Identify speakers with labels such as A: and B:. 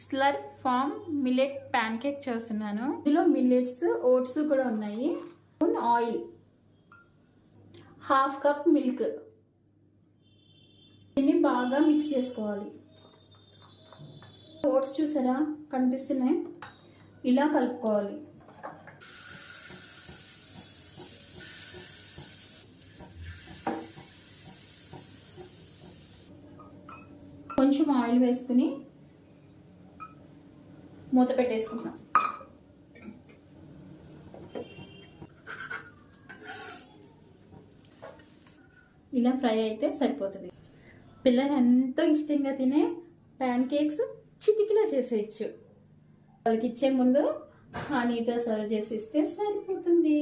A: Slurrp farm millet pancake చేస్తున్నాను. ఇందులో millets, oats కూడా ఉన్నాయి. Oil, half cup milk. దీన్ని బాగా మిక్స్ చేసుకోవాలి. ఓట్స్ చూసారా కనిపిస్తున్నాయి, ఇలా కలుపుకోవాలి. కొంచెం ఆయిల్ వేసుకుని మూత పెట్టేసుకుందాం. ఇలా ఫ్రై అయితే సరిపోతుంది. పిల్లలు ఎంతో ఇష్టంగా తినే ప్యాన్ కేక్స్ చిటికలో చేసేయచ్చు. వాళ్ళకి ఇచ్చే ముందు హనీతో సర్వ్ చేసి ఇస్తే సరిపోతుంది.